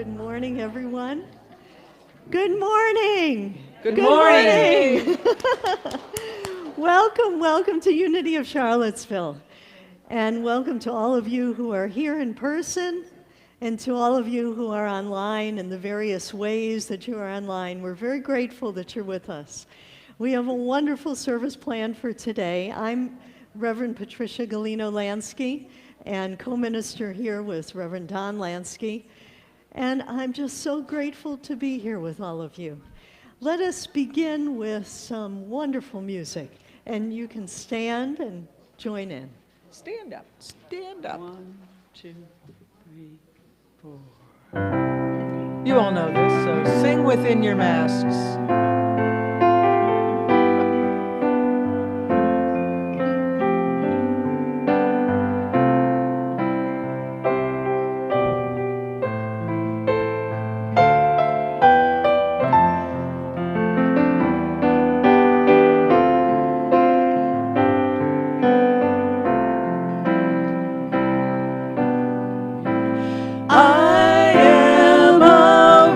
Good morning, everyone. Good morning. Good morning. Morning. Welcome to Unity of Charlottesville. And welcome to all of you who are here in person and to all of you who are online in the various ways that you are online. We're very grateful that you're with us. We have a wonderful service planned for today. I'm Reverend Patricia Galino-Lansky and co-minister here with Reverend Don Lansky. And I'm just so grateful to be here with all of you. Let us begin with some wonderful music. And you can stand and join in. Stand up. Stand up. 1, 2, 3, 4. You all know this, so sing within your masks.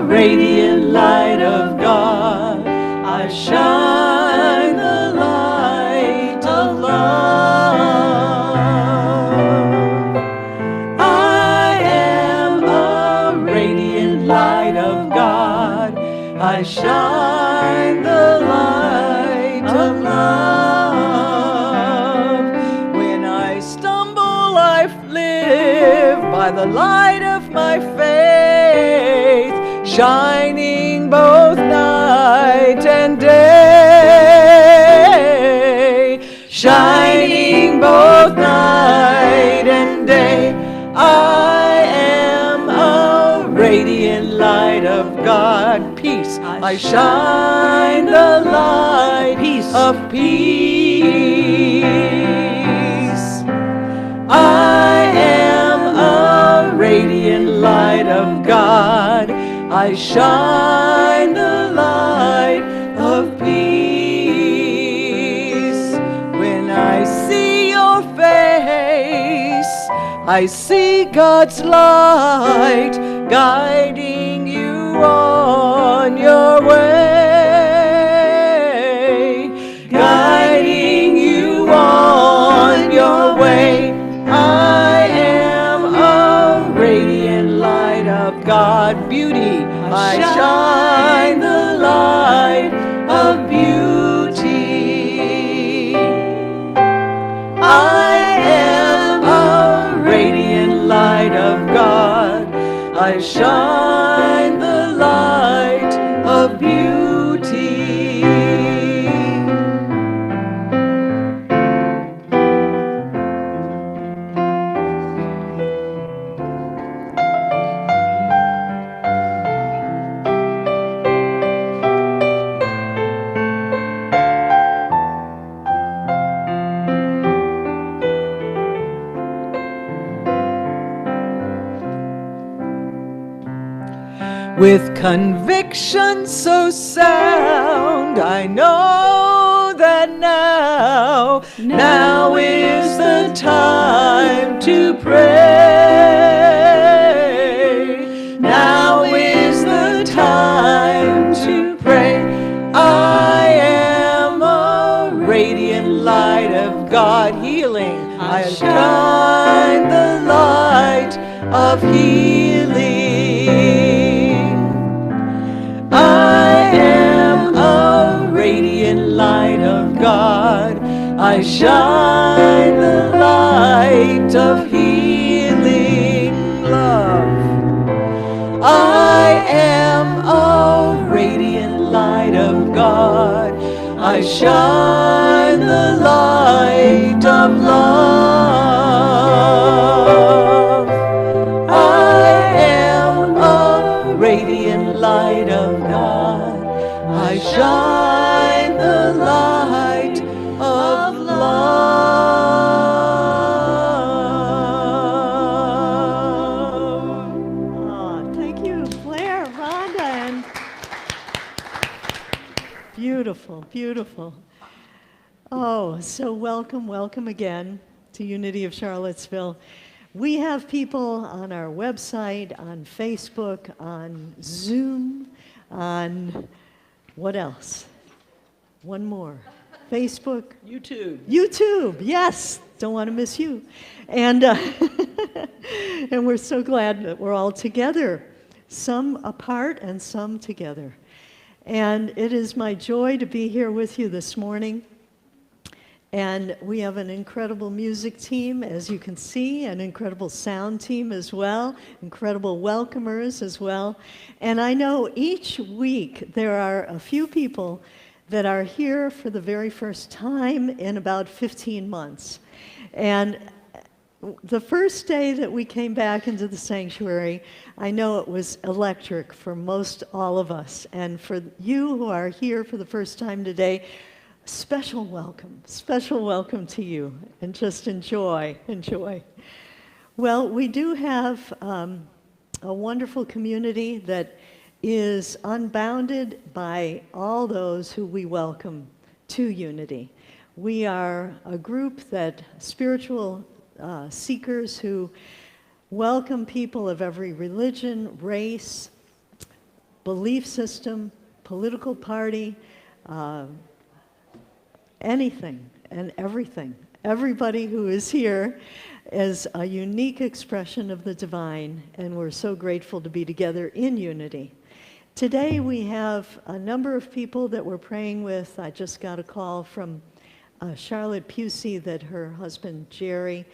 Radiant light of God, I shine the light of love. I am a radiant light of God, I shine the light of love. When I stumble, I live by the light of my faith, shining both night and day, shining both night and day. I am a radiant light of God. Peace. I shine the light of peace. I am a radiant light of God. I shine the light of peace. When I see your face, I see God's light guiding you on your way, guiding you on your way. I am a radiant light of God. Beauty, I shine the light of beauty. I am a radiant light of God. I shine the light of beauty. With conviction so sound, I know that now is the time to pray. Now is the time to pray. I am a radiant light of God, healing. I shine the light of healing. I am a radiant light of God. I shine the light of healing love. I am a radiant light of God. I shine the light of love. I am a radiant light of God. I shine the light of love. Oh, thank you, Claire, Rhonda, and beautiful, beautiful. Oh, so welcome again to Unity of Charlottesville. We have people on our website, on Facebook, on Zoom, on what else? One more. Facebook. YouTube. YouTube, yes. Don't want to miss you. And, and we're so glad that we're all together, some apart and some together. And it is my joy to be here with you this morning. And we have an incredible music team, as you can see, an incredible sound team as well, incredible welcomers as well. And I know each week there are a few people that are here for the very first time in about 15 months. And the first day that we came back into the sanctuary, I know it was electric for most all of us. And for you who are here for the first time today, special welcome to you, and just enjoy. Well, we do have a wonderful community that is unbounded by all those who we welcome to Unity. We are a group that spiritual seekers who welcome people of every religion, race, belief system, political party, anything and everything. Everybody who is here is a unique expression of the divine, and we're so grateful to be together in unity. Today we have a number of people that we're praying with. I just got a call from Charlotte Pusey that her husband Jerry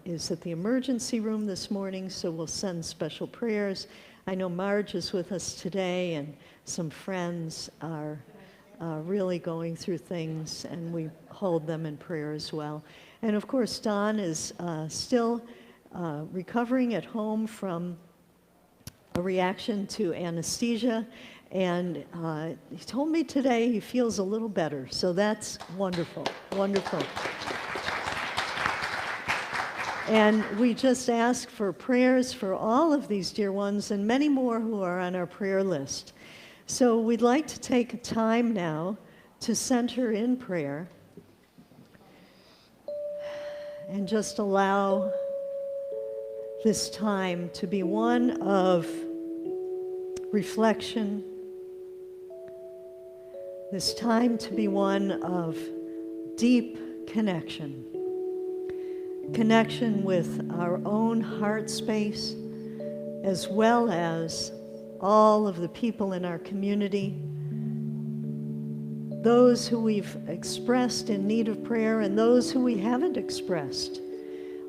is at the emergency room this morning, so we'll send special prayers. I know Marge is with us today, and some friends are really going through things, and we hold them in prayer as well. And of course, Don is still recovering at home from a reaction to anesthesia, and he told me today he feels a little better, so that's wonderful. And we just ask for prayers for all of these dear ones and many more who are on our prayer list. So we'd like to take time now to center in prayer and just allow this time to be one of reflection, this time to be one of deep connection with our own heart space, as well as all of the people in our community, those who we've expressed in need of prayer and those who we haven't expressed.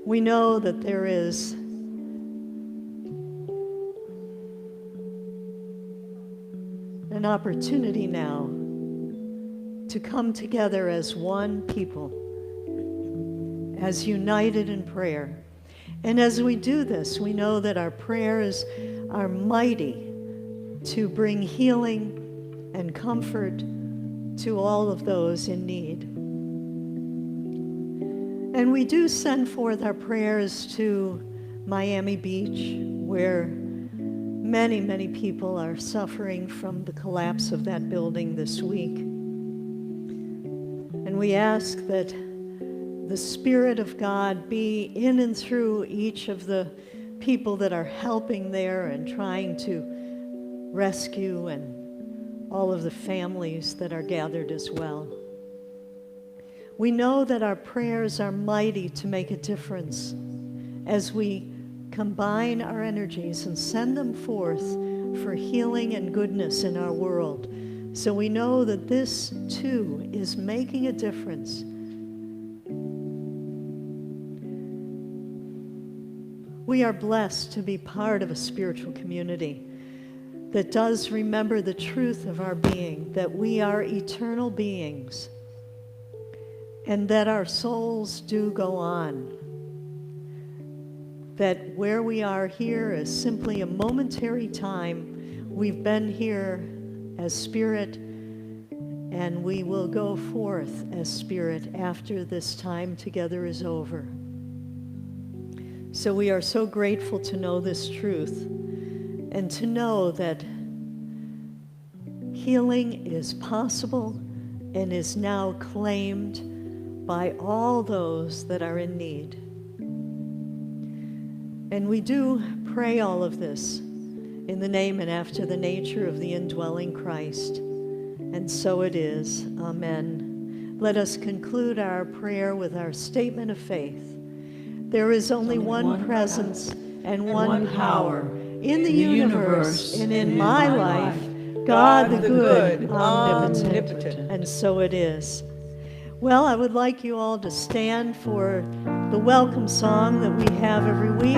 We know that there is an opportunity now to come together as one people, as united in prayer. And as we do this, we know that our prayers are mighty to bring healing and comfort to all of those in need. And we do send forth our prayers to Miami Beach, where many, many people are suffering from the collapse of that building this week. And we ask that the Spirit of God be in and through each of the people that are helping there and trying to rescue, and all of the families that are gathered as well. We know that our prayers are mighty to make a difference as we combine our energies and send them forth for healing and goodness in our world. So we know that this too is making a difference. We are blessed to be part of a spiritual community that does remember the truth of our being, that we are eternal beings, and that our souls do go on. That where we are here is simply a momentary time. We've been here as spirit, and we will go forth as spirit after this time together is over. So we are so grateful to know this truth, and to know that healing is possible and is now claimed by all those that are in need. And we do pray all of this in the name and after the nature of the indwelling Christ. And so it is. Amen. Let us conclude our prayer with our statement of faith. There is only one presence and one power in the universe and in my life, God the good, omnipotent. And so it is. Well, I would like you all to stand for the welcome song that we have every week.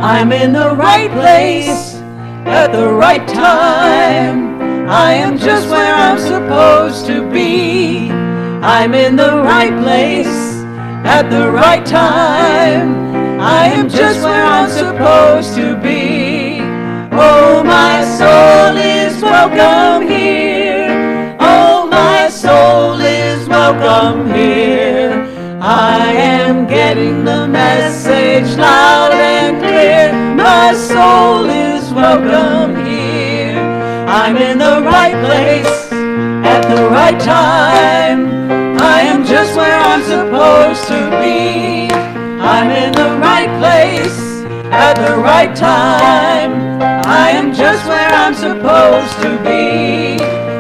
I'm in the right place at the right time. I am just where I'm supposed to be. I'm in the right place at the right time. I am just where I'm supposed to be. Oh, my soul is welcome here. Oh, my soul is welcome here. I am getting the message loud and clear. My soul is welcome here. I'm in the right place at the right time. I am just where I'm supposed to be. I'm in the right place at the right time. I am just where I'm supposed to be.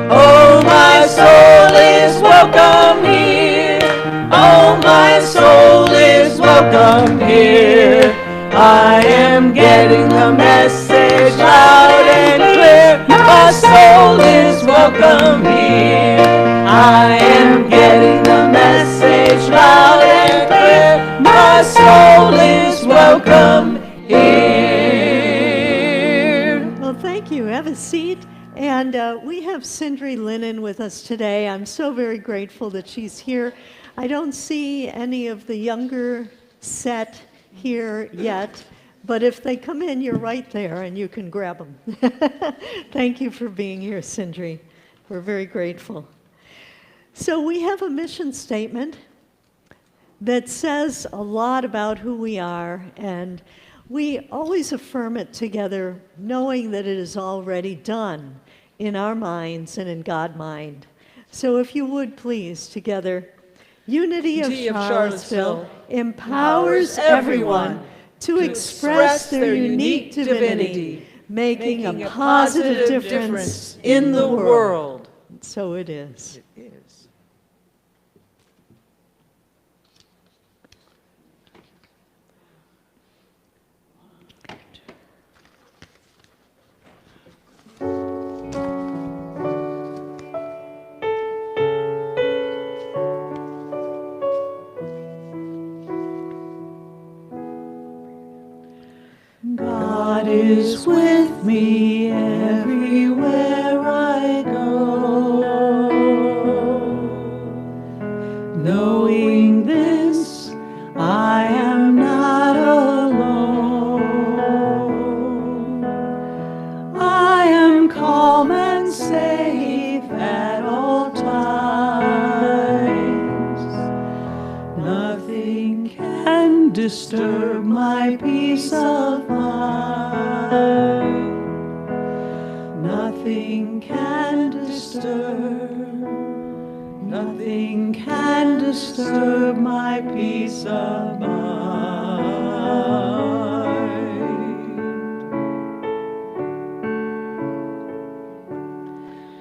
Oh, my soul is welcome here. Oh, my soul is welcome here. I am getting the message loud and clear. My soul is welcome here. I am getting the message loud and clear. My soul is welcome here. Well, thank you. Have a seat. And we have Sindri Linen with us today. I'm so very grateful that she's here. I don't see any of the younger set here yet, but if they come in, you're right there and you can grab them. Thank you for being here, Sindri. We're very grateful. So we have a mission statement that says a lot about who we are, and we always affirm it together, knowing that it is already done in our minds and in God's mind. So if you would please, together, Unity of Charlottesville empowers everyone to express their unique divinity, making a positive difference in the world. So it is. It is. God is with me everywhere I go. Knowing this, I am not alone. I am calm and safe at all times. Nothing can disturb my peace of mind. Nothing can disturb my peace of mind.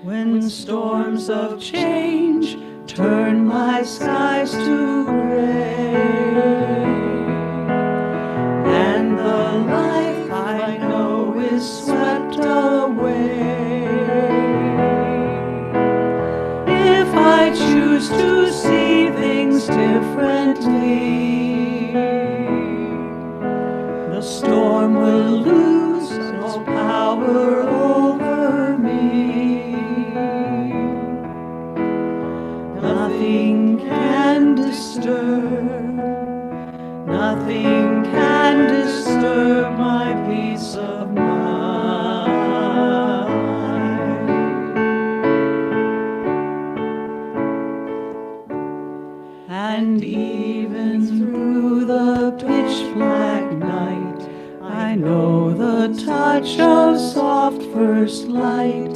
When storms of change turn my skies to gray, and the life I know is swept away, if I choose to see things differently, the storm will lose its power over me. Nothing can disturb my peace of mind. And even through the pitch black night, I know the the touch of soft first light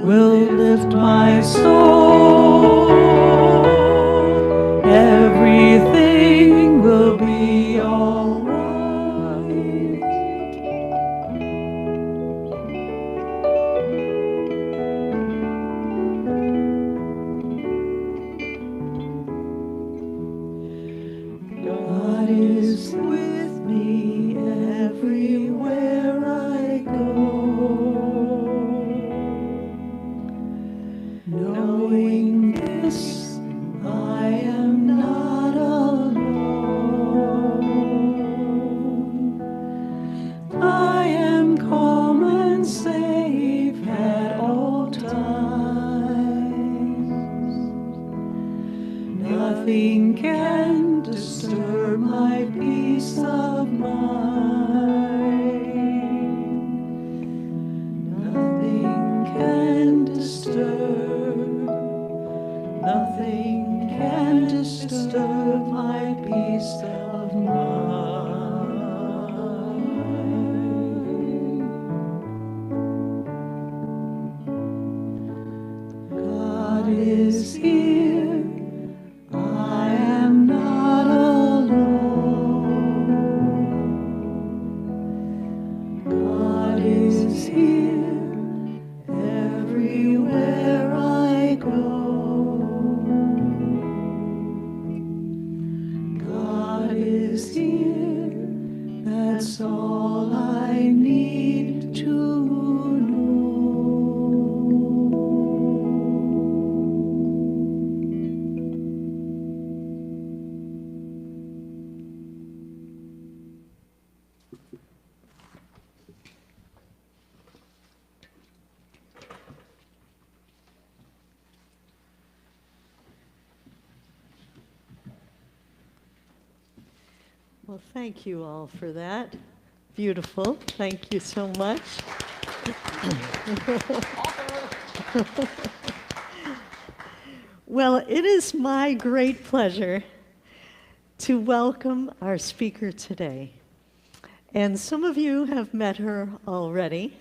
will lift my soul. Everything will be all right. God is with me everywhere I go. Knowing this, I am not alone. I am calm and safe at all times. Nothing can disturb my peace of mind. Nothing can disturb, nothing can disturb my peace of mind. God is here. I am not alone. God is here everywhere I go. God is here, that's all I need to know. Well, thank you all for that. Beautiful. Thank you so much. Well, it is my great pleasure to welcome our speaker today. And some of you have met her already.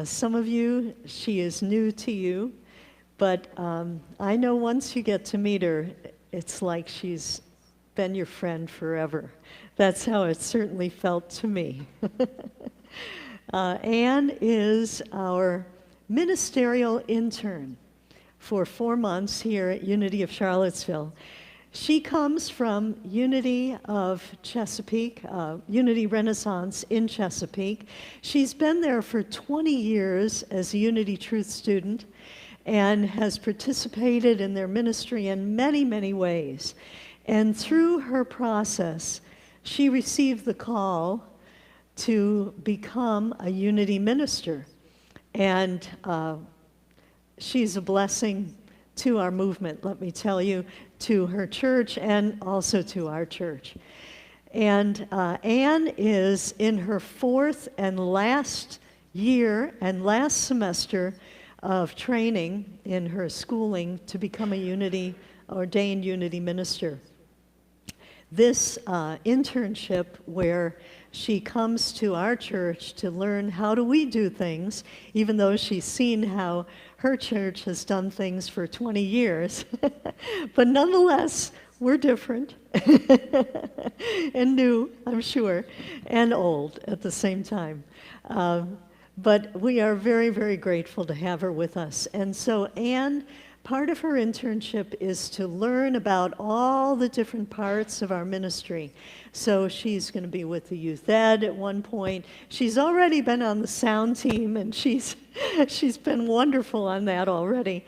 Some of you, she is new to you. But I know once you get to meet her, it's like she's been your friend forever. That's how it certainly felt to me. Anne is our ministerial intern for 4 months here at Unity of Charlottesville. She comes from Unity of Chesapeake, Unity Renaissance in Chesapeake. She's been there for 20 years as a Unity Truth student and has participated in their ministry in many, many ways. And through her process, she received the call to become a Unity minister. And she's a blessing to our movement, let me tell you, to her church and also to our church. And Anne is in her 4th and last year and last semester of training in her schooling to become a ordained Unity minister. This internship where she comes to our church to learn how do we do things, even though she's seen how her church has done things for 20 years. But nonetheless, we're different and new, I'm sure, and old at the same time. But we are very, very grateful to have her with us. And so Anne, part of her internship is to learn about all the different parts of our ministry. So she's going to be with the youth ed at one point. She's already been on the sound team, and she's been wonderful on that already.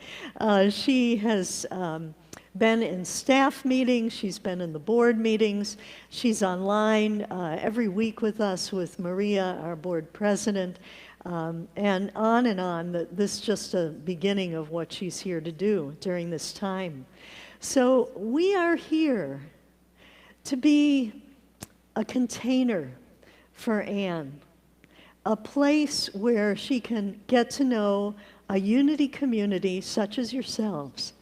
She has been in staff meetings. She's been in the board meetings. She's online every week with us, with Maria, our board president. And on. This is just a beginning of what she's here to do during this time. So we are here to be a container for Anne, a place where she can get to know a Unity community such as yourselves.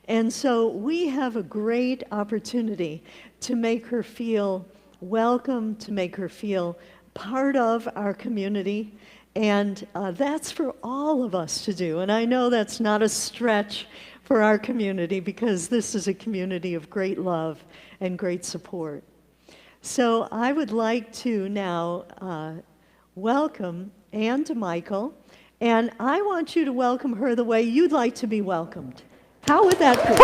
And so we have a great opportunity to make her feel welcome, to make her feel part of our community, and that's for all of us to do. And I know that's not a stretch for our community, because this is a community of great love and great support. So I would like to now welcome Ann DeMichael, and I want you to welcome her the way you'd like to be welcomed. How would that be?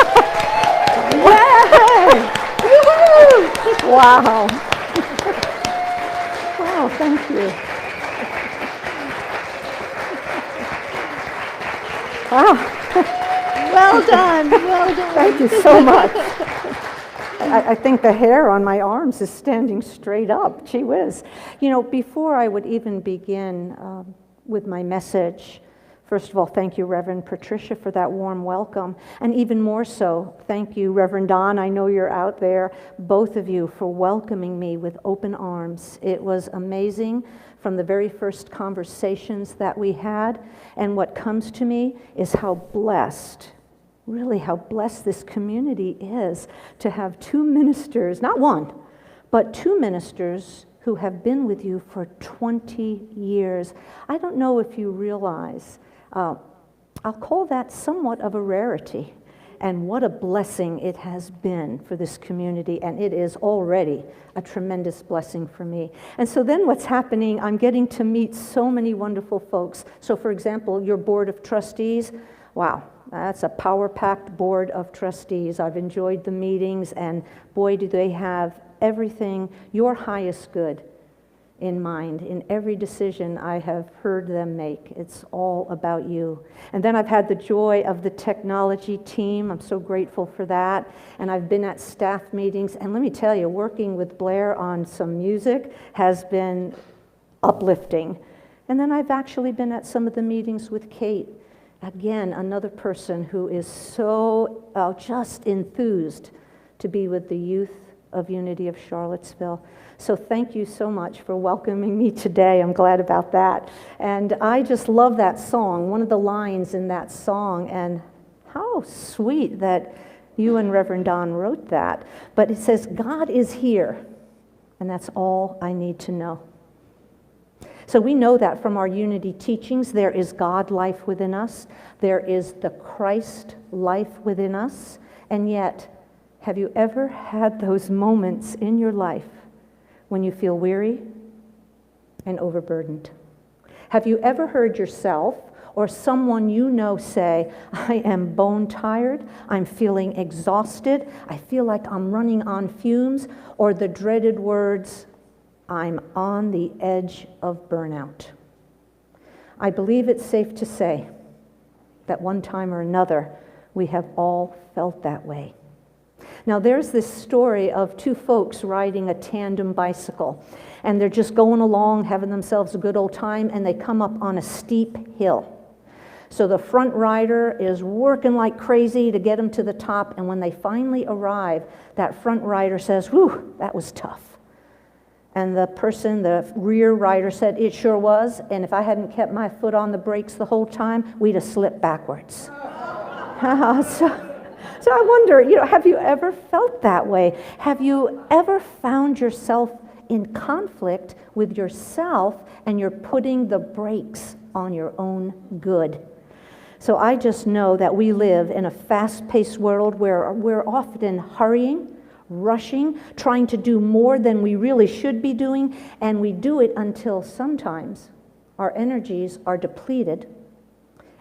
Yay! Wow. Wow, thank you. Wow. Well done, well done. Thank you so much. I think the hair on my arms is standing straight up. Gee whiz. You know, before I would even begin with my message, first of all, thank you, Reverend Patricia, for that warm welcome. And even more so, thank you, Reverend Don. I know you're out there, both of you, for welcoming me with open arms. It was amazing from the very first conversations that we had. And what comes to me is how blessed, really how blessed this community is to have two ministers, not one, but two ministers who have been with you for 20 years. I don't know if you realize, I'll call that somewhat of a rarity. And what a blessing it has been for this community, and it is already a tremendous blessing for me. And so then what's happening, I'm getting to meet so many wonderful folks. So for example, your board of trustees, wow, that's a power-packed board of trustees. I've enjoyed the meetings, and boy, do they have everything, your highest good in mind in every decision I have heard them make. It's all about you. And then I've had the joy of the technology team. I'm so grateful for that. And I've been at staff meetings, and let me tell you, working with Blair on some music has been uplifting. And then I've actually been at some of the meetings with Kate. Again, another person who is so just enthused to be with the youth of Unity of Charlottesville. So thank you so much for welcoming me today. I'm glad about that. And I just love that song, one of the lines in that song, and how sweet that you and Reverend Don wrote that. But it says, God is here, and that's all I need to know. So we know that from our Unity teachings. There is God life within us. There is the Christ life within us. And yet, have you ever had those moments in your life when you feel weary and overburdened? Have you ever heard yourself or someone you know say, I am bone tired, I'm feeling exhausted, I feel like I'm running on fumes, or the dreaded words, I'm on the edge of burnout? I believe it's safe to say that one time or another, we have all felt that way. Now, there's this story of two folks riding a tandem bicycle, and they're just going along, having themselves a good old time, and they come up on a steep hill. So the front rider is working like crazy to get them to the top, and when they finally arrive, that front rider says, whew, that was tough. And the rear rider said, it sure was, and if I hadn't kept my foot on the brakes the whole time, we'd have slipped backwards. So I wonder, have you ever felt that way? Have you ever found yourself in conflict with yourself and you're putting the brakes on your own good? So I just know that we live in a fast-paced world where we're often hurrying, rushing, trying to do more than we really should be doing, and we do it until sometimes our energies are depleted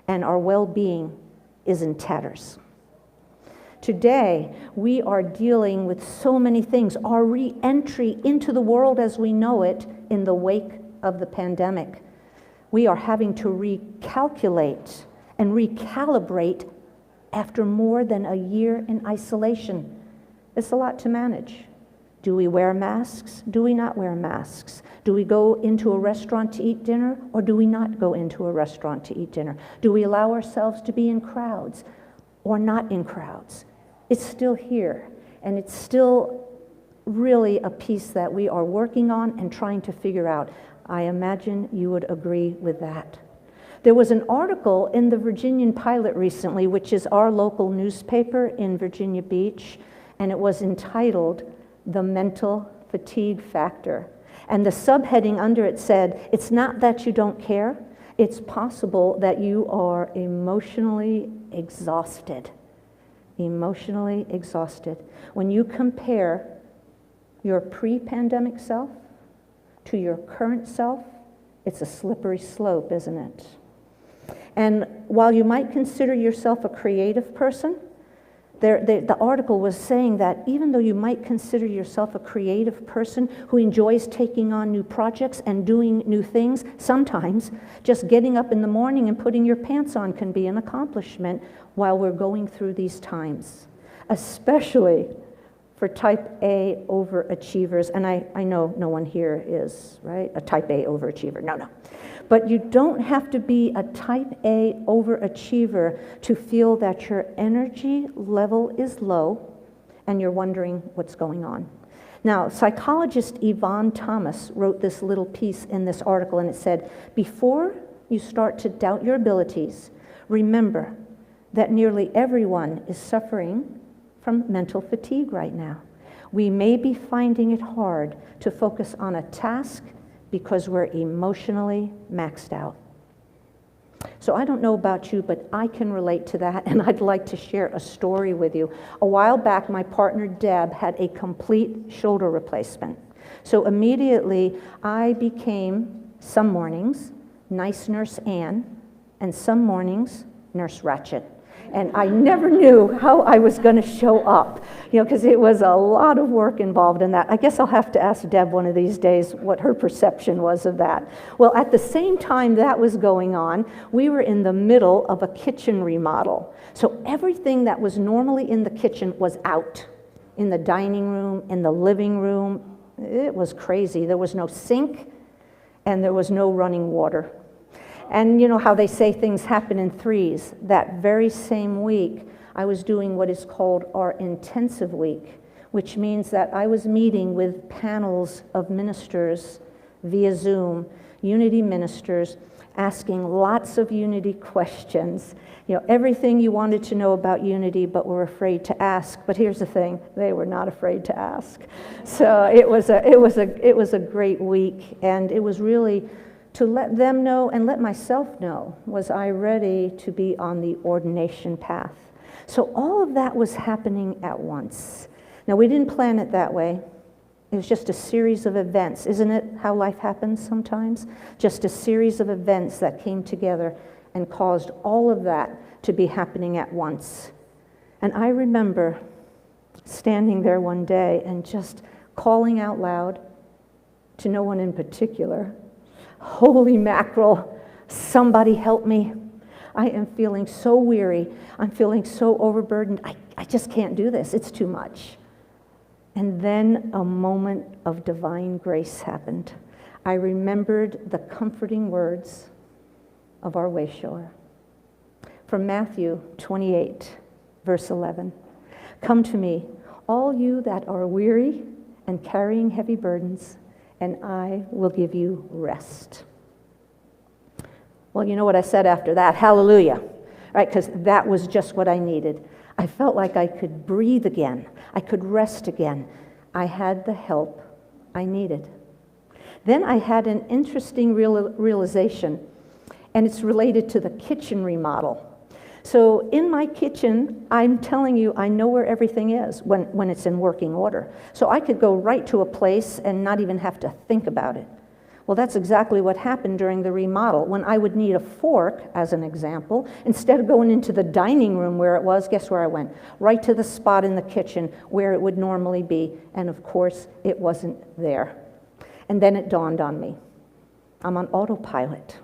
and our well-being is in tatters. Today, we are dealing with so many things. Our re-entry into the world as we know it in the wake of the pandemic. We are having to recalculate and recalibrate after more than a year in isolation. It's a lot to manage. Do we wear masks? Do we not wear masks? Do we go into a restaurant to eat dinner, or do we not go into a restaurant to eat dinner? Do we allow ourselves to be in crowds or not in crowds? It's still here, and it's still really a piece that we are working on and trying to figure out. I imagine you would agree with that. There was an article in the Virginian Pilot recently, which is our local newspaper in Virginia Beach, and it was entitled, The Mental Fatigue Factor. And the subheading under it said, it's not that you don't care, it's possible that you are emotionally exhausted. Emotionally exhausted. When you compare your pre-pandemic self to your current self, it's a slippery slope, isn't it? And while you might consider yourself a creative person, the article was saying that even though you might consider yourself a creative person who enjoys taking on new projects and doing new things, sometimes just getting up in the morning and putting your pants on can be an accomplishment while we're going through these times, especially for type A overachievers. And I know no one here is, right, a type A overachiever. No. But you don't have to be a type A overachiever to feel that your energy level is low and you're wondering what's going on. Now, psychologist Yvonne Thomas wrote this little piece in this article, and it said, before you start to doubt your abilities, remember that nearly everyone is suffering from mental fatigue right now. We may be finding it hard to focus on a task because we're emotionally maxed out. So I don't know about you, but I can relate to that, and I'd like to share a story with you. A while back, my partner Deb had a complete shoulder replacement. So immediately, I became, some mornings, nice Nurse Ann, and some mornings, Nurse Ratchet. And I never knew how I was going to show up, because it was a lot of work involved in that. I guess I'll have to ask Deb one of these days what her perception was of that. Well, at the same time that was going on, we were in the middle of a kitchen remodel. So everything that was normally in the kitchen was out, in the dining room, in the living room. It was crazy. There was no sink, and there was no running water. And you know how they say things happen in threes. That very same week, I was doing what is called our intensive week, which means that I was meeting with panels of ministers via Zoom, Unity ministers, asking lots of Unity questions. Everything you wanted to know about Unity, but were afraid to ask. But here's the thing: they were not afraid to ask. So it was a great week, and it was really to let them know and let myself know, was I ready to be on the ordination path? So all of that was happening at once. Now, we didn't plan it that way. It was just a series of events. Isn't it how life happens sometimes? Just a series of events that came together and caused all of that to be happening at once. And I remember standing there one day and just calling out loud to no one in particular, holy mackerel, somebody help me. I am feeling so weary. I'm feeling so overburdened. I just can't do this. It's too much. And then a moment of divine grace happened. I remembered the comforting words of our wayshower. From Matthew 28, verse 11. Come to me, all you that are weary and carrying heavy burdens, and I will give you rest. Well, you know what I said after that? Hallelujah, right? Because that was just what I needed. I felt like I could breathe again. I could rest again. I had the help I needed. Then I had an interesting realization, and it's related to the kitchen remodel. So in my kitchen, I'm telling you, I know where everything is when it's in working order. So I could go right to a place and not even have to think about it. Well, that's exactly what happened during the remodel. When I would need a fork, as an example, instead of going into the dining room where it was, guess where I went? Right to the spot in the kitchen where it would normally be. And of course, it wasn't there. And then it dawned on me. I'm on autopilot.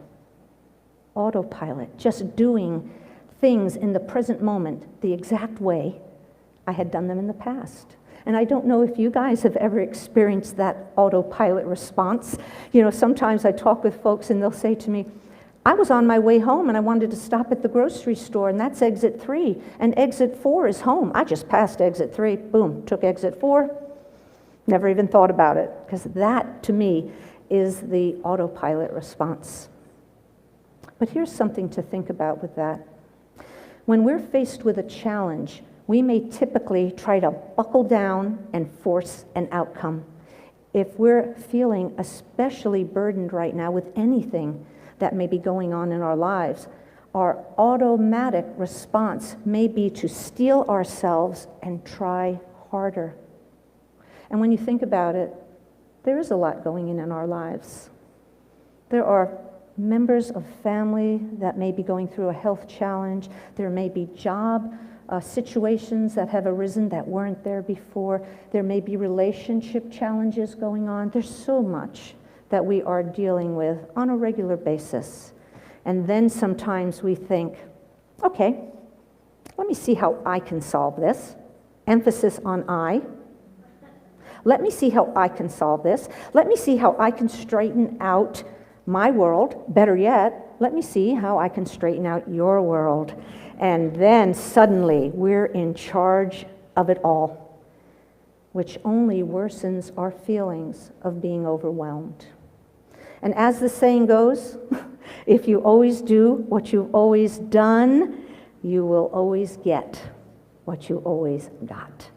Autopilot, just doing things in the present moment the exact way I had done them in the past. And I don't know if you guys have ever experienced that autopilot response. Sometimes I talk with folks and they'll say to me, I was on my way home and I wanted to stop at the grocery store, and that's exit 3, and exit 4 is home. I just passed exit 3, boom, took exit 4, never even thought about it, because that, to me, is the autopilot response. But here's something to think about with that. When we're faced with a challenge, we may typically try to buckle down and force an outcome. If we're feeling especially burdened right now with anything that may be going on in our lives, our automatic response may be to steel ourselves and try harder. And when you think about it, there is a lot going in our lives. There are members of family that may be going through a health challenge. There may be job situations that have arisen that weren't there before. There may be relationship challenges going on. There's so much that we are dealing with on a regular basis. And then sometimes we think, okay, let me see how I can solve this. Emphasis on I. Let me see how I can solve this. Let me see how I can straighten out my world. Better yet, let me see how I can straighten out your world. And then suddenly we're in charge of it all, which only worsens our feelings of being overwhelmed. And as the saying goes, if you always do what you've always done, you will always get what you always got.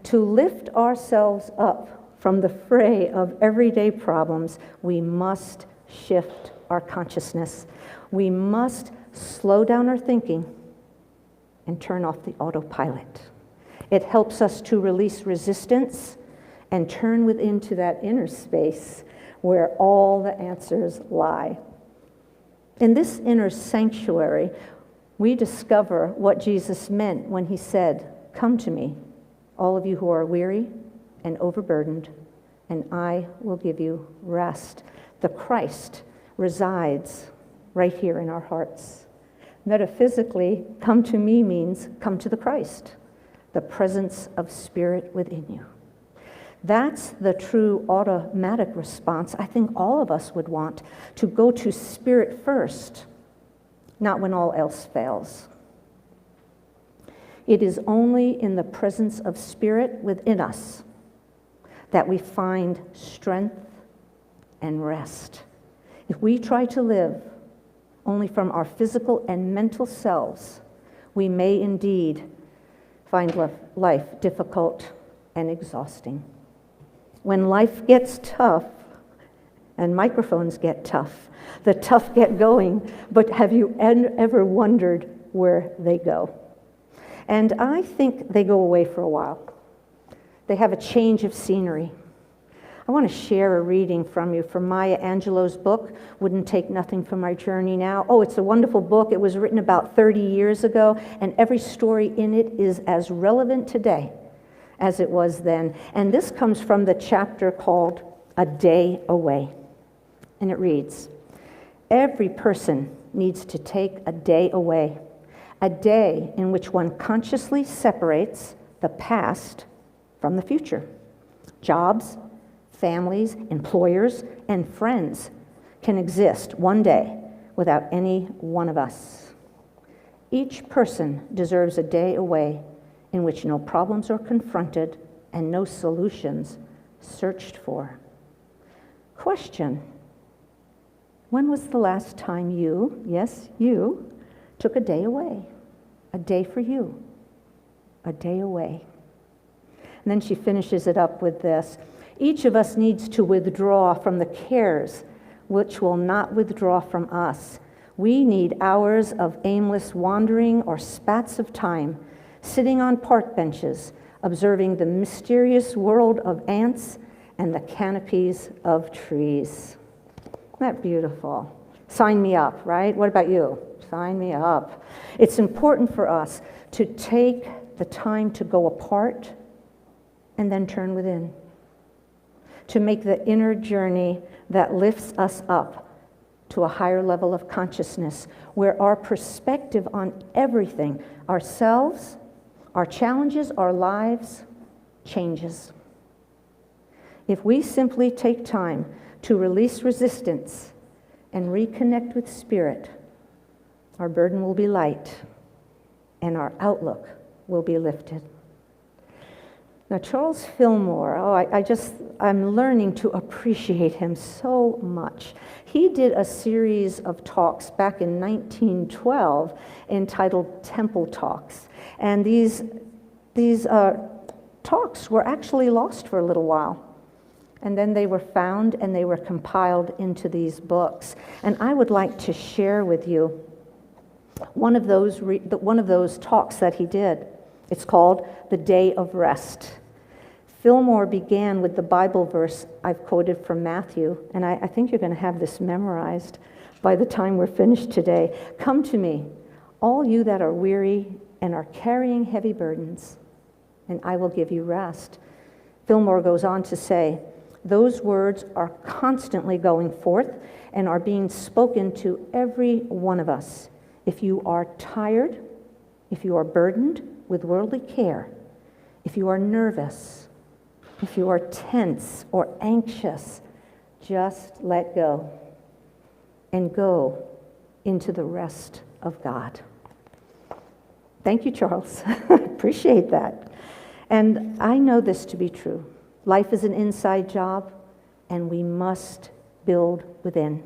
To lift ourselves up from the fray of everyday problems, we must shift our consciousness. We must slow down our thinking and turn off the autopilot. It helps us to release resistance and turn within to that inner space where all the answers lie. In this inner sanctuary, we discover what Jesus meant when he said, "Come to me, all of you who are weary and overburdened, and I will give you rest." The Christ resides right here in our hearts. Metaphysically, come to me means come to the Christ, the presence of Spirit within you. That's the true automatic response I think all of us would want, to go to Spirit first, not when all else fails. It is only in the presence of Spirit within us that we find strength and rest. If we try to live only from our physical and mental selves, we may indeed find life difficult and exhausting. When life gets tough, and microphones get tough, the tough get going, but have you ever wondered where they go? And I think they go away for a while. They have a change of scenery. I want to share a reading from you from Maya Angelou's book, Wouldn't Take Nothing from My Journey Now. Oh, it's a wonderful book. It was written about 30 years ago, and every story in it is as relevant today as it was then. And this comes from the chapter called A Day Away. And it reads, "Every person needs to take a day away, a day in which one consciously separates the past from the future. Jobs, families, employers, and friends can exist one day without any one of us. Each person deserves a day away in which no problems are confronted and no solutions searched for." Question: when was the last time you, yes, you, took a day away? A day for you. A day away. And then she finishes it up with this: each of us needs to withdraw from the cares which will not withdraw from us. We need hours of aimless wandering or spats of time, sitting on park benches, observing the mysterious world of ants and the canopies of trees. Isn't that beautiful? Sign me up, right? What about you? Sign me up. It's important for us to take the time to go apart and then turn within, to make the inner journey that lifts us up to a higher level of consciousness, where our perspective on everything, ourselves, our challenges, our lives, changes. If we simply take time to release resistance and reconnect with Spirit, our burden will be light and our outlook will be lifted. Now, Charles Fillmore, I'm learning to appreciate him so much. He did a series of talks back in 1912 entitled Temple Talks. And these talks were actually lost for a little while. And then they were found and they were compiled into these books. And I would like to share with you one of those talks that he did. It's called The Day of Rest. Fillmore began with the Bible verse I've quoted from Matthew, and I think you're going to have this memorized by the time we're finished today. Come to me, all you that are weary and are carrying heavy burdens, and I will give you rest. Fillmore goes on to say, those words are constantly going forth and are being spoken to every one of us. If you are tired, if you are burdened with worldly care, if you are nervous, if you are tense or anxious, just let go and go into the rest of God. Thank you, Charles. Appreciate that. And I know this to be true. Life is an inside job, and we must build within.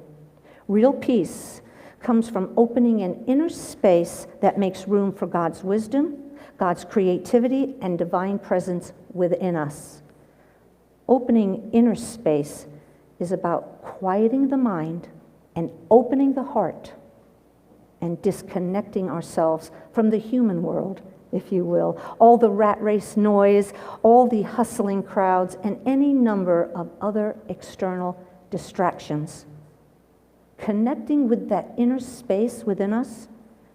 Real peace comes from opening an inner space that makes room for God's wisdom, God's creativity, and divine presence within us. Opening inner space is about quieting the mind and opening the heart and disconnecting ourselves from the human world, if you will, all the rat race noise, all the hustling crowds, and any number of other external distractions. Connecting with that inner space within us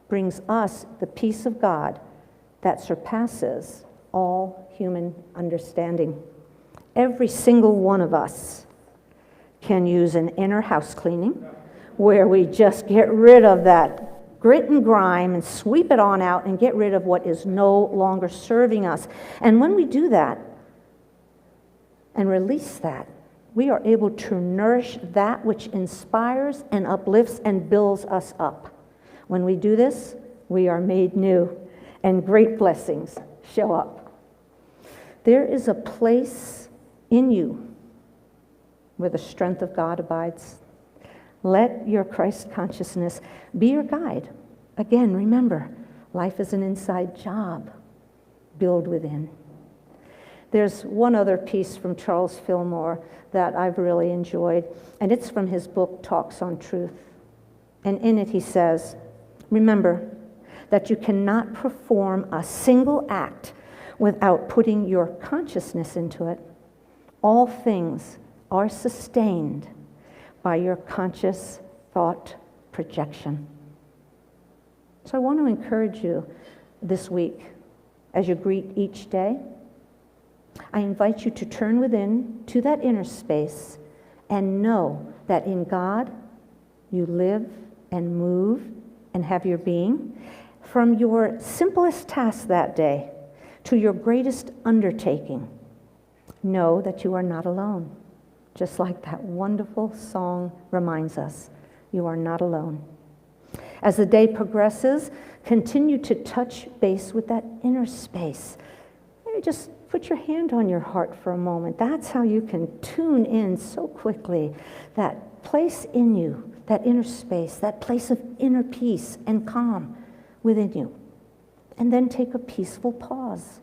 brings us the peace of God that surpasses all human understanding. Every single one of us can use an inner house cleaning where we just get rid of that grit and grime and sweep it on out and get rid of what is no longer serving us. And when we do that and release that, we are able to nourish that which inspires and uplifts and builds us up. When we do this, we are made new and great blessings show up. There is a place in you where the strength of God abides. Let your Christ consciousness be your guide. Again, remember, life is an inside job. Build within. There's one other piece from Charles Fillmore that I've really enjoyed, and it's from his book, Talks on Truth. And in it he says, remember that you cannot perform a single act without putting your consciousness into it. All things are sustained by your conscious thought projection. So I want to encourage you this week, as you greet each day, I invite you to turn within to that inner space and know that in God you live and move and have your being. From your simplest task that day to your greatest undertaking, know that you are not alone. Just like that wonderful song reminds us, you are not alone. As the day progresses, continue to touch base with that inner space. Maybe just put your hand on your heart for a moment. That's how you can tune in so quickly. That place in you, that inner space, that place of inner peace and calm within you. And then take a peaceful pause.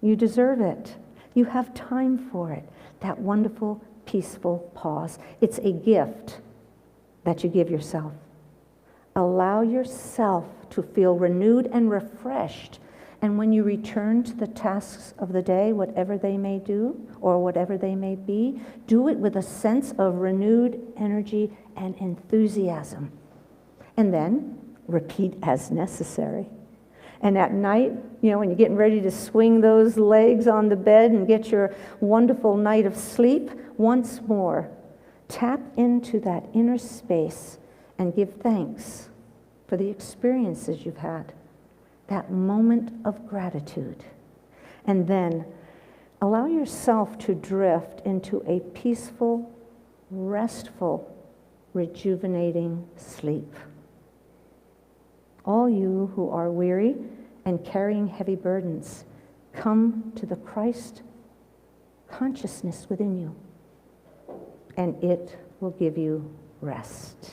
You deserve it. You have time for it. That wonderful, peaceful pause. It's a gift that you give yourself. Allow yourself to feel renewed and refreshed. And when you return to the tasks of the day, whatever they may do or whatever they may be, do it with a sense of renewed energy and enthusiasm. And then repeat as necessary. And at night, when you're getting ready to swing those legs on the bed and get your wonderful night of sleep, once more, tap into that inner space and give thanks for the experiences you've had, that moment of gratitude. And then allow yourself to drift into a peaceful, restful, rejuvenating sleep. All you who are weary and carrying heavy burdens, come to the Christ consciousness within you, and it will give you rest.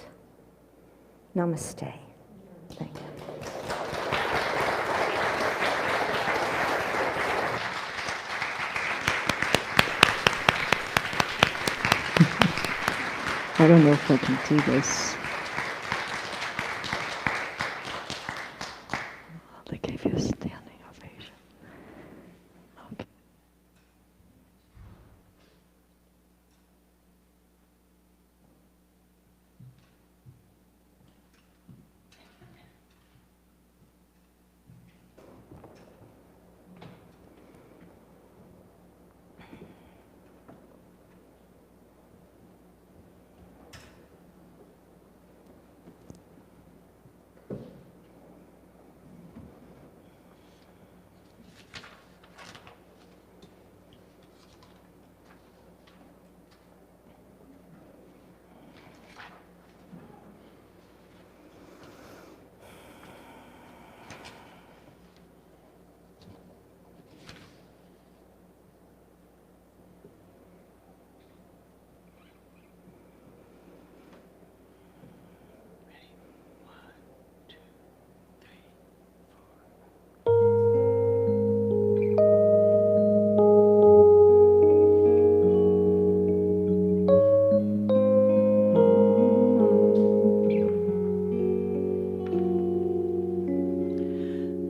Namaste. Thank you. I don't know if I can do this. They gave you a standing ovation. Okay.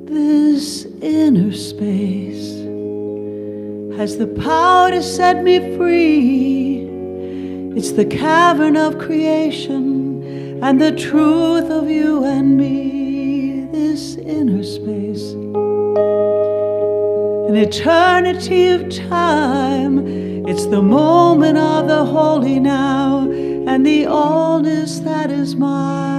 This inner space has the power to set me free. It's the cavern of creation and the truth of you and me. This inner space, an eternity of time. It's the moment of the holy now and the allness that is mine.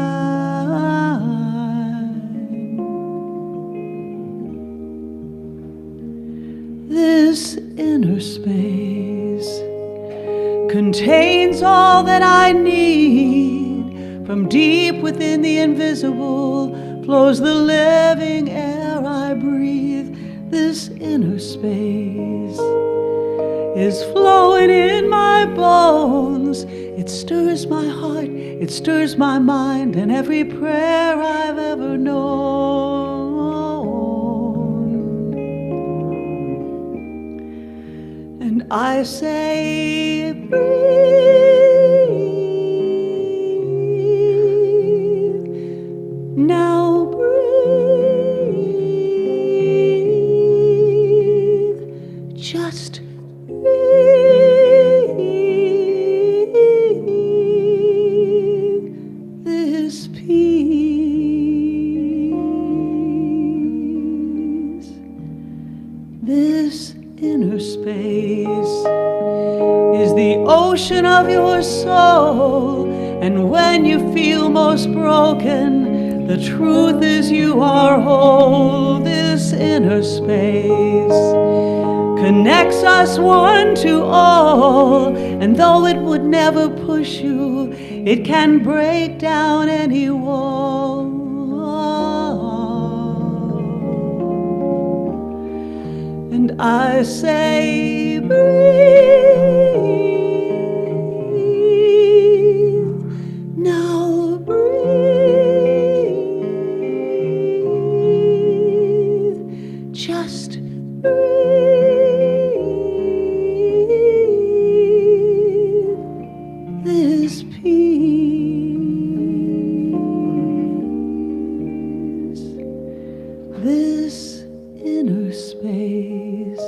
This inner space contains all that I need. From deep within the invisible flows the living air I breathe. This inner space is flowing in my bones. It stirs my heart, it stirs my mind, and every prayer I've ever known. And I say, breathe, now breathe, just breathe this peace, this inner space is the ocean of your soul. And when you feel most broken, the truth is you are whole. This inner space connects us one to all, and though it would never push you, it can break down any wall. And I say, breathe, now breathe, just breathe this peace, this inner space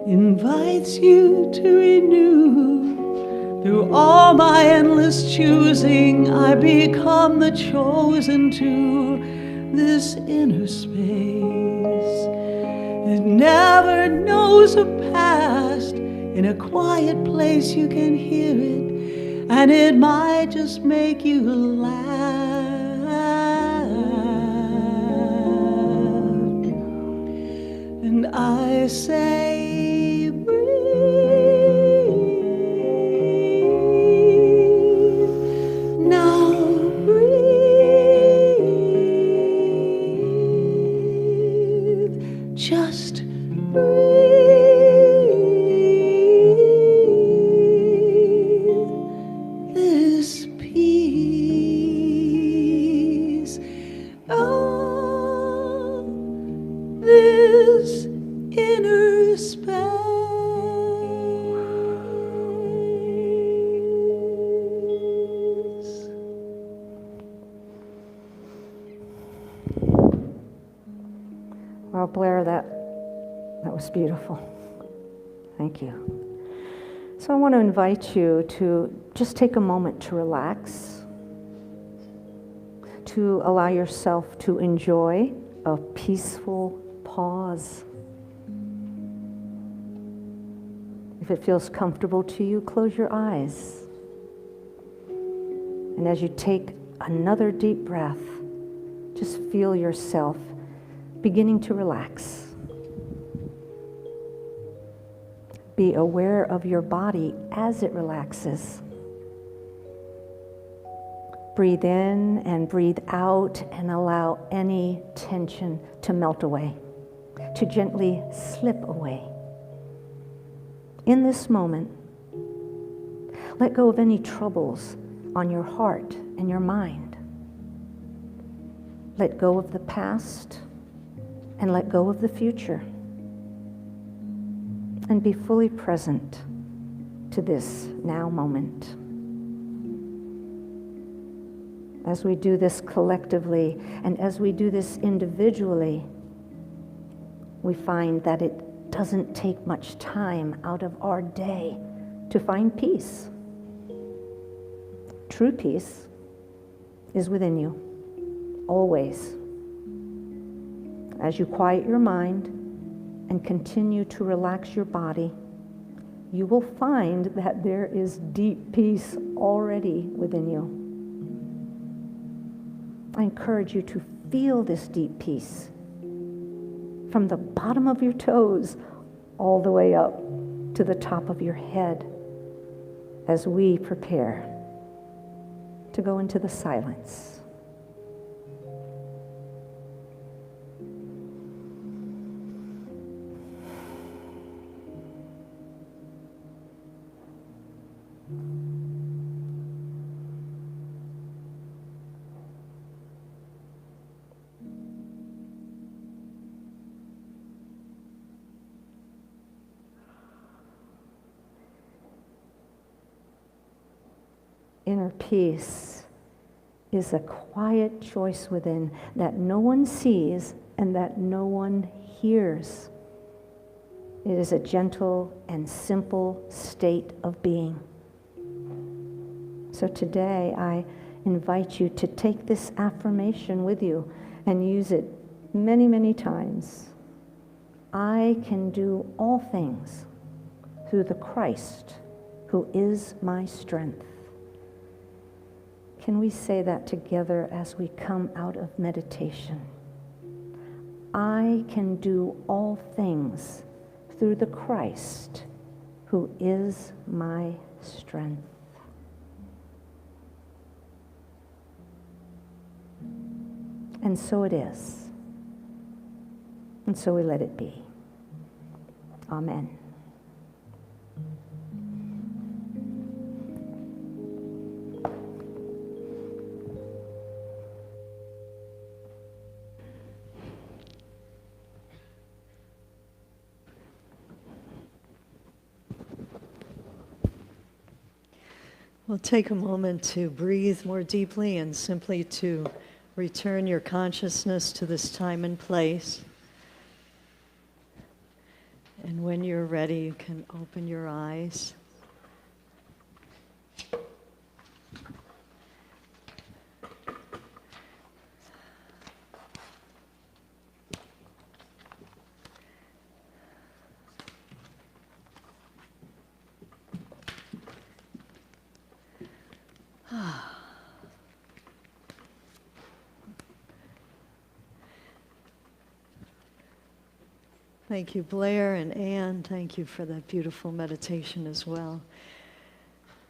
invites you to renew. Through all my endless choosing, I become the chosen to this inner space. It never knows a past. In a quiet place you can hear it, and it might just make you laugh. And I say, breathe, now breathe, just breathe this peace. Oh, this inner Oh, Blair, that was beautiful. Thank you. So I want to invite you to just take a moment to relax, to allow yourself to enjoy a peaceful pause. If it feels comfortable to you, close your eyes. And as you take another deep breath, just feel yourself beginning to relax. Be aware of your body as it relaxes. Breathe in and breathe out and allow any tension to melt away, to gently slip away. In this moment, let go of any troubles on your heart and your mind. Let go of the past and let go of the future. And be fully present to this now moment. As we do this collectively and as we do this individually, we find that it doesn't take much time out of our day to find peace. True peace is within you, always. As you quiet your mind and continue to relax your body, you will find that there is deep peace already within you. I encourage you to feel this deep peace from the bottom of your toes all the way up to the top of your head as we prepare to go into the silence. Inner peace is a quiet choice within that no one sees and that no one hears. It is a gentle and simple state of being. So today I invite you to take this affirmation with you and use it many, many times. I can do all things through the Christ who is my strength. Can we say that together as we come out of meditation? I can do all things through the Christ who is my strength. And so it is. And so we let it be. Amen. Well, take a moment to breathe more deeply and simply to return your consciousness to this time and place. And when you're ready, you can open your eyes. Thank you, Blair and Anne. Thank you for that beautiful meditation as well.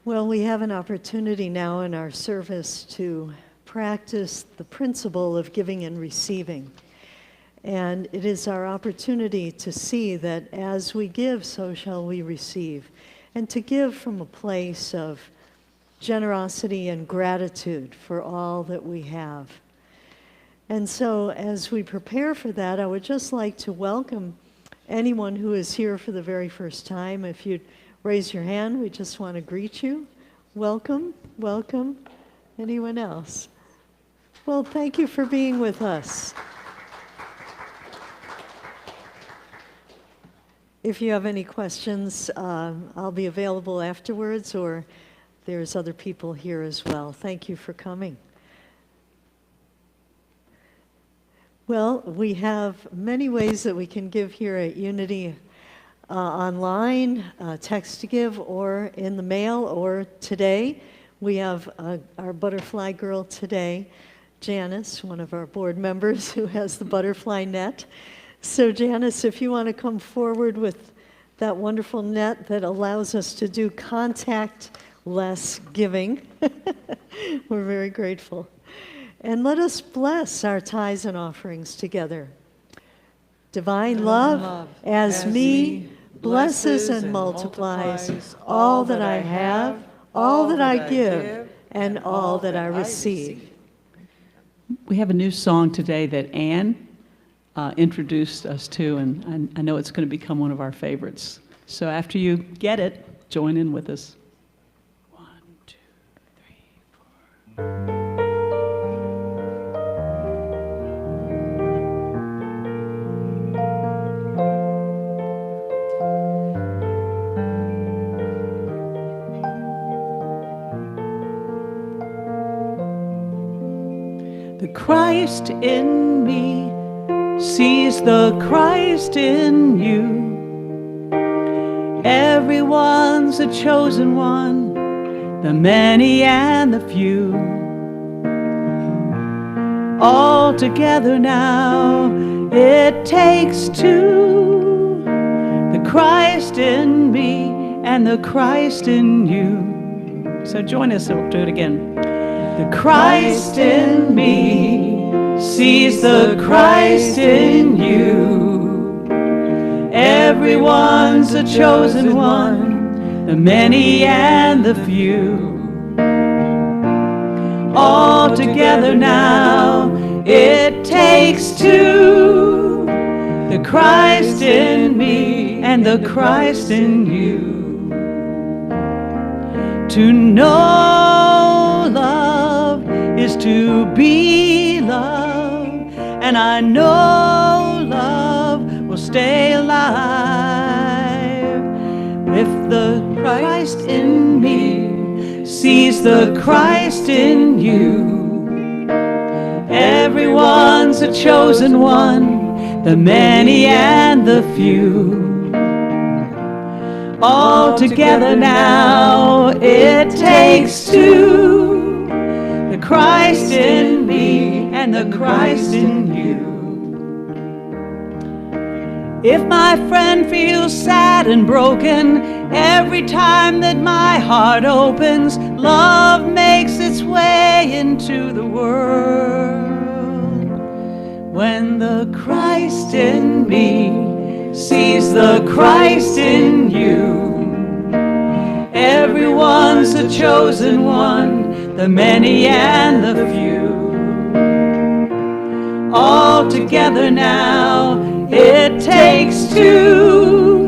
Well, we have an opportunity now in our service to practice the principle of giving and receiving. And it is our opportunity to see that as we give, so shall we receive. And to give from a place of generosity and gratitude for all that we have. And so as we prepare for that, I would just like to welcome anyone who is here for the very first time. If you'd raise your hand, we just want to greet you. Welcome, welcome. Anyone else? Well, thank you for being with us. If you have any questions, I'll be available afterwards, or there's other people here as well. Thank you for coming. Well, we have many ways that we can give here at Unity, online, text to give, or in the mail, or today. We have our butterfly girl today, Janice, one of our board members who has the butterfly net. So Janice, if you want to come forward with that wonderful net that allows us to do contact-less giving, we're very grateful. And let us bless our tithes and offerings together. Divine love, as me, blesses and multiplies all that I have, all that I give, and all that I receive. We have a new song today that Anne introduced us to, and I know it's going to become one of our favorites. So after you get it, join in with us. 1, 2, 3, 4. The Christ in me sees the Christ in you. Everyone's a chosen one, the many and the few. All together now, it takes two. The Christ in me and the Christ in you. So join us, we'll do it again. The Christ in me sees the Christ in you. Everyone's a chosen one, the many and the few. All together now, it takes two. The Christ in me and the Christ in you. To know love is to be loved, and I know love will stay alive. If the Christ in me sees the Christ in you, everyone's a chosen one, the many and the few. All together now, it takes two. The Christ in me and the Christ in you. If my friend feels sad and broken every time that my heart opens, love makes its way into the world. When the Christ in me sees the Christ in you, everyone's a chosen one, the many and the few. All together now, it takes two.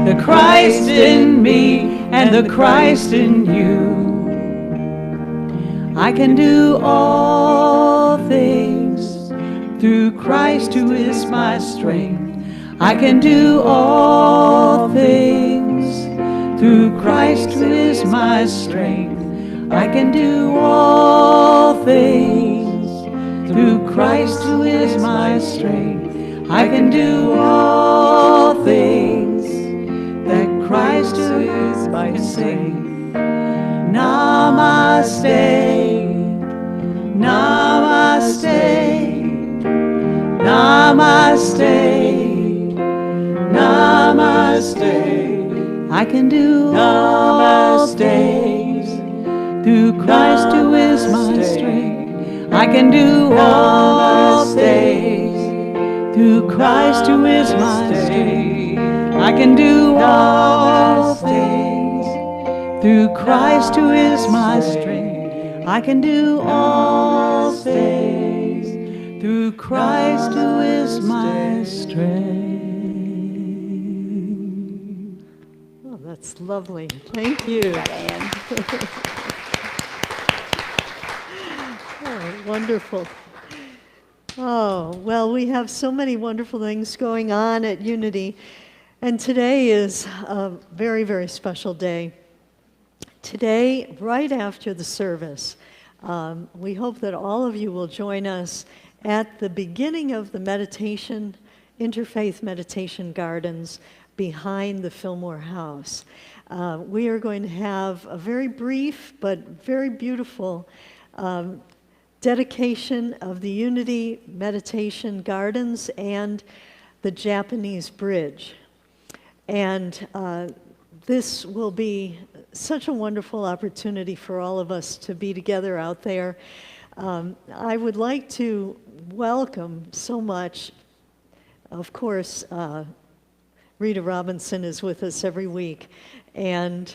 The Christ in me and the Christ in you. I can do all things through Christ who is my strength. I can do all things through Christ who is my strength. I can do all things through Christ who is my strength. I can do all things that Christ who is my strength. Namaste, namaste, namaste. Namaste. I can do all things through Christ who is my strength. I can do all things through Christ who is my strength. I can do all things through Christ who is my strength. I can do all things through Christ who is my strength. That's lovely. Thank you. Anne. Oh, wonderful. Oh, well, we have so many wonderful things going on at Unity. And today is a very, very special day. Today, right after the service, we hope that all of you will join us at the beginning of the meditation, Interfaith Meditation Gardens behind the Fillmore House. We are going to have a very brief but very beautiful dedication of the Unity Meditation Gardens and the Japanese Bridge. And this will be such a wonderful opportunity for all of us to be together out there. I would like to welcome so much, of course, Rita Robinson is with us every week, and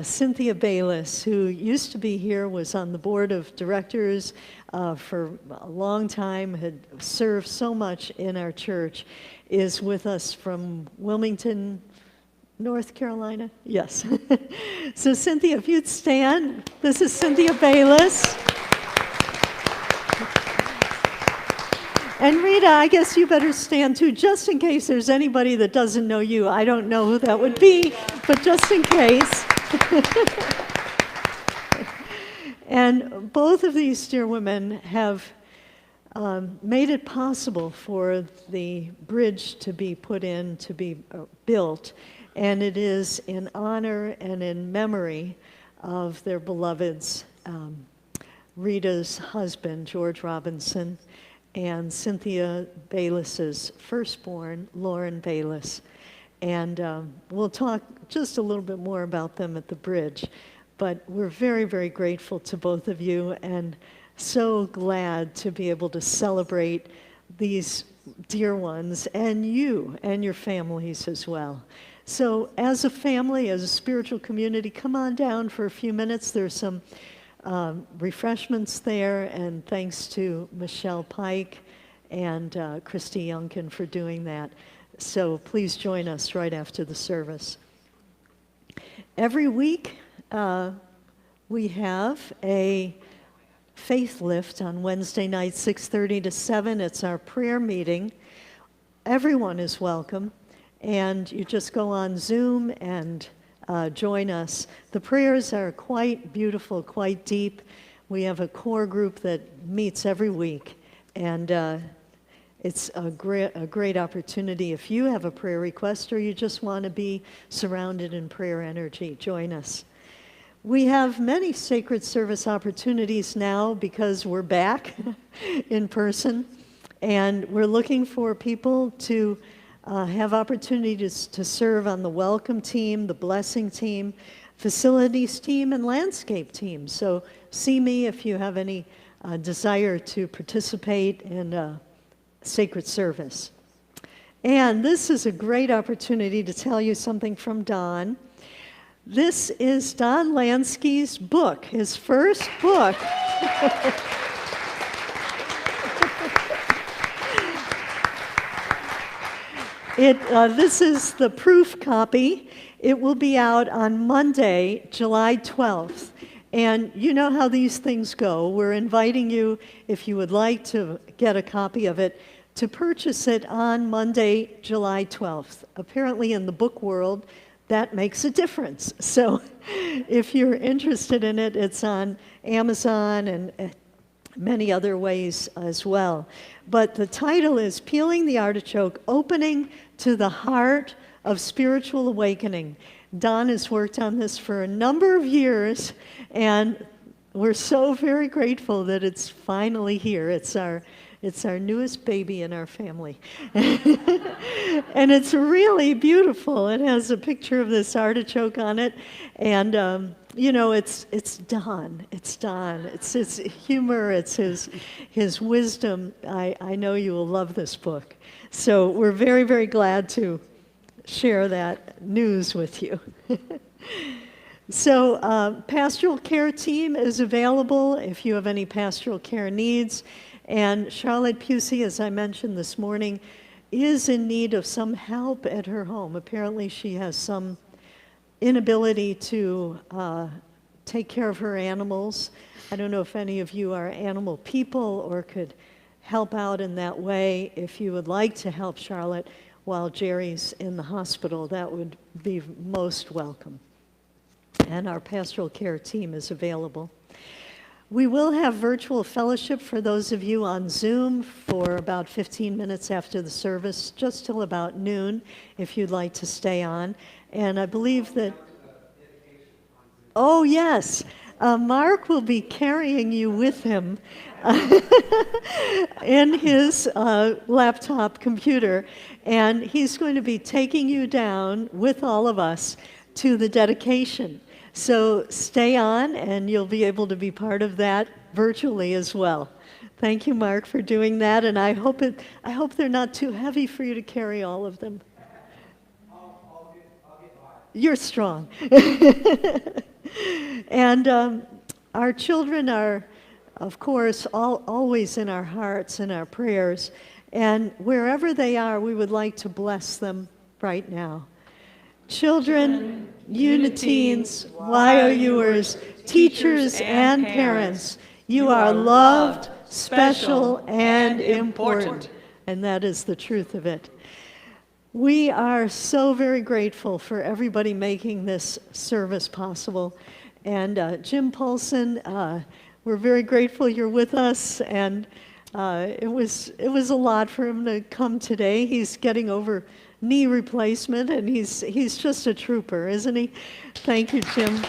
Cynthia Bayless, who used to be here, was on the board of directors for a long time, had served so much in our church, is with us from Wilmington, North Carolina? Yes. So Cynthia, if you'd stand. This is Cynthia Bayless. And Rita, I guess you better stand too, just in case there's anybody that doesn't know you. I don't know who that would be, but just in case. And both of these dear women have made it possible for the bridge to be put in, to be built. And it is in honor and in memory of their beloveds, Rita's husband, George Robinson, and Cynthia Bayless's firstborn, Lauren Bayless. And we'll talk just a little bit more about them at the bridge. But we're very, very grateful to both of you and so glad to be able to celebrate these dear ones and you and your families as well. So as a family, as a spiritual community, come on down for a few minutes. There's some refreshments there, and thanks to Michelle Pike and Christy Youngkin for doing that. So please join us right after the service. Every week we have a faith lift on Wednesday night, 6:30 to 7. It's our prayer meeting. Everyone is welcome, and you just go on Zoom and join us. The prayers are quite beautiful, quite deep. We have a core group that meets every week, and it's a great opportunity. If you have a prayer request or you just want to be surrounded in prayer energy, join us. We have many sacred service opportunities now because we're back in person, and we're looking for people to have opportunities to serve on the welcome team, the blessing team, facilities team, and landscape team. So see me if you have any desire to participate in a sacred service. And this is a great opportunity to tell you something from Don. This is Don Lansky's book, his first book. This is the proof copy. It will be out on Monday, July 12th. And you know how these things go. We're inviting you, if you would like to get a copy of it, to purchase it on Monday, July 12th. Apparently in the book world, that makes a difference. So if you're interested in it, it's on Amazon and many other ways as well. But the title is Peeling the Artichoke, Opening to the Heart of Spiritual Awakening. Don has worked on this for a number of years, and we're so very grateful that it's finally here. It's our newest baby in our family. And it's really beautiful. It has a picture of this artichoke on it, and you know, it's Don. It's Don. It's his humor. It's his wisdom. I know you will love this book. So we're very, very glad to share that news with you. So pastoral care team is available if you have any pastoral care needs. And Charlotte Pusey, as I mentioned this morning, is in need of some help at her home. Apparently she has some inability to take care of her animals. I don't know if any of you are animal people or could help out in that way. If you would like to help Charlotte, while Jerry's in the hospital, that would be most welcome. And our pastoral care team is available. We will have virtual fellowship for those of you on Zoom for about 15 minutes after the service, just till about noon, if you'd like to stay on. And I believe that... Oh, yes. Mark will be carrying you with him in his laptop computer, and he's going to be taking you down with all of us to the dedication. So stay on, and you'll be able to be part of that virtually as well. Thank you, Mark, for doing that, and I hope they're not too heavy for you to carry all of them. I'll get by. You're strong. And our children are, of course, always in our hearts and our prayers, and wherever they are, we would like to bless them right now. Children, uniteens, YOUers, teachers, and parents, you are loved, special, and important. And that is the truth of it. We are so very grateful for everybody making this service possible. And Jim Paulson, we're very grateful you're with us. And it was a lot for him to come today. He's getting over knee replacement, and he's just a trooper, isn't he? Thank you, Jim.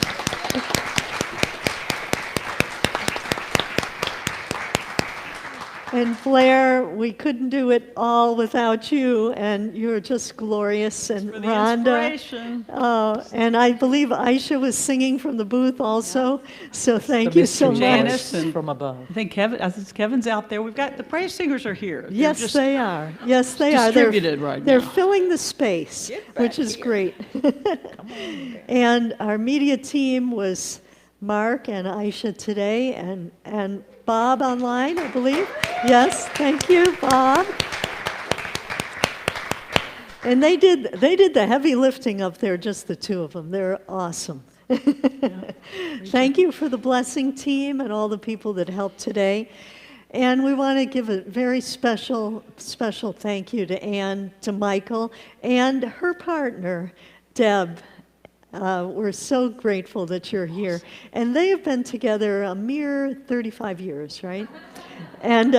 And Blair, we couldn't do it all without you, and you're just glorious. And for the Rhonda, inspiration. and I believe Aisha was singing from the booth also. So thank you so much. Janice and from above. I think Kevin's out there. We've got the praise singers are here. They're Yes, just they are. Yes, they are. distributed right They're now. filling the space, which is great. And our media team was Mark and Aisha today, and Bob online, I believe. Yes, thank you, Bob. And they did the heavy lifting up there, just the two of them. They're awesome. Thank you for the blessing team and all the people that helped today. And we want to give a very special thank you to Ann, DeMichael, and her partner, Deb. We're so grateful that you're here. And they have been together a mere 35 years, right? And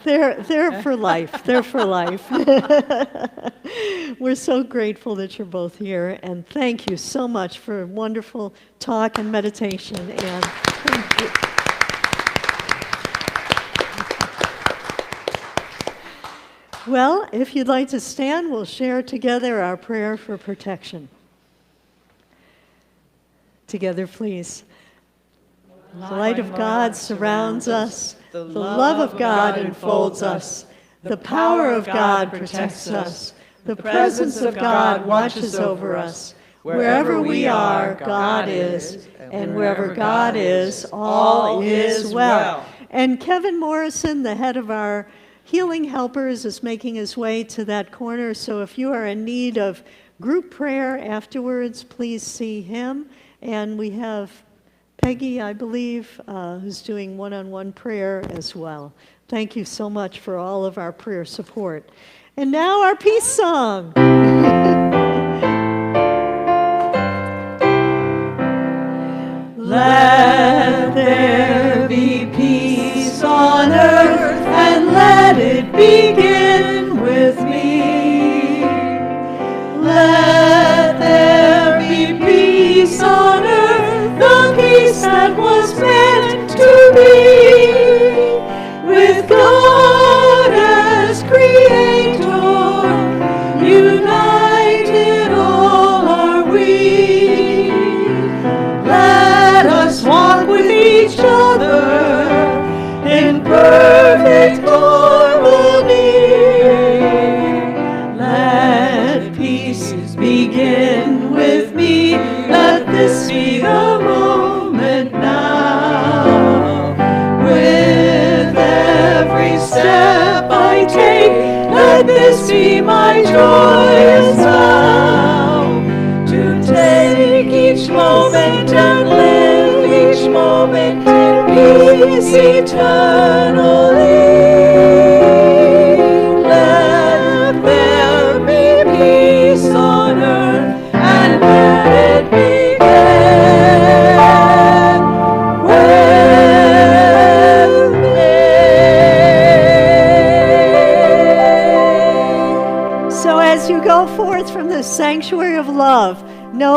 they're for life. They're for life. We're so grateful that you're both here. And thank you so much for wonderful talk and meditation. And thank you. Well, if you'd like to stand, we'll share together our prayer for protection. Together, please. The light of God surrounds us. The love of God enfolds us. The power of God protects us. The presence of God watches over us. Wherever we are, God is. And wherever God is, all is well. And Kevin Morrison, the head of our Healing Helpers, is making his way to that corner. So if you are in need of group prayer afterwards, please see him. And we have Peggy, I believe, who's doing one-on-one prayer as well. Thank you so much for all of our prayer support. And now our peace song. Let there be peace on earth, and let it begin with me. Let there be peace on earth, the peace that was meant to be, with God as Creator, united all are we. Let us walk with each other in perfect harmony. Let peace begin with me. Let this be the moment now. With every step I take, let this be my joyous vow. To take each moment and live each moment in peace eternally. Let there be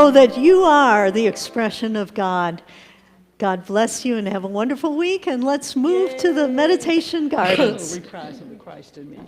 know that you are the expression of God. God bless you and have a wonderful week. And let's move to the meditation gardens. Reprise of the Christ in me.